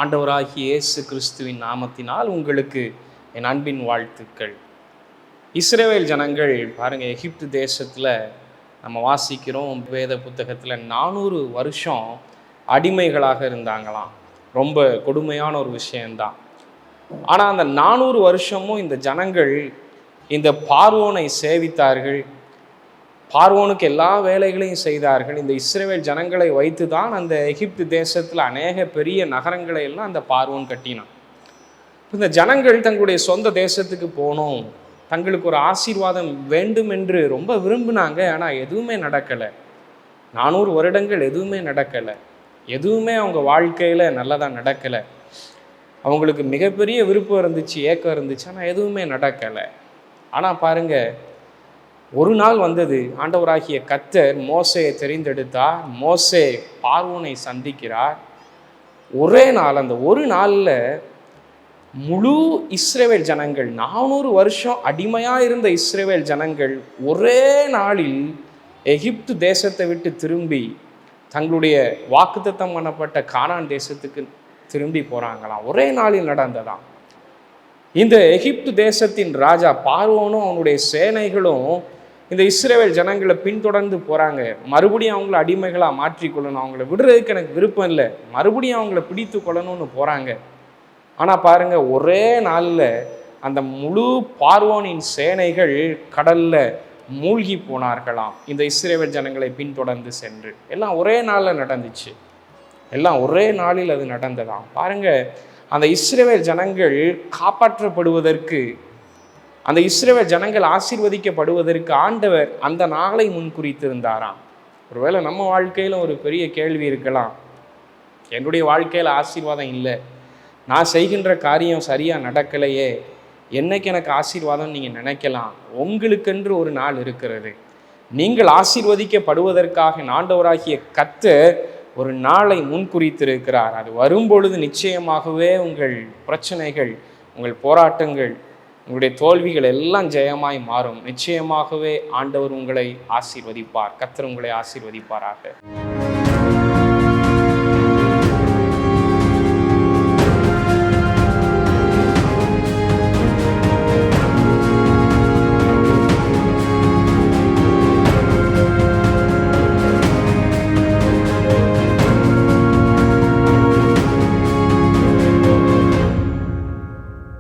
ஆண்டவராகிய இயேசு கிறிஸ்துவின் நாமத்தினால் உங்களுக்கு என் அன்பின் வாழ்த்துக்கள். இஸ்ரவேல் ஜனங்கள் பாருங்கள், எகிப்து தேசத்தில் நம்ம வாசிக்கிறோம் வேத புத்தகத்தில் 400 வருஷம் அடிமைகளாக இருந்தாங்களாம். ரொம்ப கொடுமையான ஒரு விஷயந்தான். ஆனால் அந்த 400 வருஷமும் இந்த ஜனங்கள் இந்த பார்வோனை சேவித்தார்கள், பார்வோனுக்கு எல்லா வேலைகளையும் செய்தார்கள். இந்த இஸ்ரவேல் ஜனங்களை வைத்து தான் அந்த எகிப்து தேசத்தில் அநேக பெரிய நகரங்களை எல்லாம் அந்த பார்வோன் கட்டினான். இந்த ஜனங்கள் தங்களுடைய சொந்த தேசத்துக்கு போகணும், தங்களுக்கு ஒரு ஆசீர்வாதம் வேண்டும் என்று ரொம்ப விரும்பினாங்க. ஆனால் எதுவுமே நடக்கலை. 400 வருடங்கள் எதுவுமே நடக்கலை. எதுவுமே அவங்க வாழ்க்கையில் நல்லதாக நடக்கலை. அவங்களுக்கு மிகப்பெரிய விருப்பம் இருந்துச்சு, ஏக்கம் இருந்துச்சு, ஆனால் எதுவுமே நடக்கலை. ஆனால் பாருங்கள், ஒரு நாள் வந்தது, ஆண்டவராகிய கர்த்தர் மோசேயை தெரிந்தெடுத்தார். மோசே பார்வோனை சந்திக்கிறார். ஒரே நாள், அந்த ஒரு நாளில் முழு இஸ்ரவேல் ஜனங்கள், 400 வருஷம் அடிமையாக இருந்த இஸ்ரவேல் ஜனங்கள் ஒரே நாளில் எகிப்து தேசத்தை விட்டு திரும்பி தங்களுடைய வாக்குத்தத்தம் பண்ணப்பட்ட கானான் தேசத்துக்கு திரும்பி போகிறாங்களாம். ஒரே நாளில் நடந்ததாம். இந்த எகிப்து தேசத்தின் ராஜா பார்வோனும் அவனுடைய சேனைகளும் இந்த இஸ்ரவேல் ஜனங்களை பின்தொடர்ந்து போகிறாங்க. மறுபடியும் அவங்கள அடிமைகளாக மாற்றிக்கொள்ளணும், அவங்கள விடுறதுக்கு எனக்கு விருப்பம் இல்லை, மறுபடியும் அவங்கள பிடித்து கொள்ளணும்னு போகிறாங்க. ஆனால் பாருங்கள், ஒரே நாளில் அந்த முழு பார்வோனின் சேனைகள் கடலில் மூழ்கி போனார்களாம். இந்த இஸ்ரவேல் ஜனங்களை பின்தொடர்ந்து சென்று எல்லாம் ஒரே நாளில் நடந்துச்சு. எல்லாம் ஒரே நாளில் அது நடந்ததாம். பாருங்கள், அந்த இஸ்ரவேல் ஜனங்கள் காப்பாற்றப்படுவதற்கு, அந்த இஸ்ரவேல் ஜனங்கள் ஆசீர்வதிக்கப்படுவதற்கு ஆண்டவர் அந்த நாளை முன்குறித்திருந்தாராம். ஒருவேளை நம்ம வாழ்க்கையில் ஒரு பெரிய கேள்வி இருக்கலாம், என்னுடைய வாழ்க்கையில் ஆசீர்வாதம் இல்லை, நான் செய்கின்ற காரியம் சரியாக நடக்கலையே, என்னைக்கு எனக்கு ஆசீர்வாதம் நீங்கள் நினைக்கலாம். உங்களுக்கென்று ஒரு நாள் இருக்கிறது. நீங்கள் ஆசீர்வதிக்கப்படுவதற்காக ஆண்டவராகிய கர்த்தர் ஒரு நாளை முன்குறித்திருக்கிறார். அது வரும்பொழுது நிச்சயமாகவே உங்கள் பிரச்சனைகள், உங்கள் போராட்டங்கள், உங்களுடைய தோல்விகள் எல்லாம் ஜெயமாய் மாறும். நிச்சயமாகவே ஆண்டவர் உங்களை ஆசீர்வதிப்பார். கர்த்தர் உங்களை ஆசீர்வதிப்பாராக.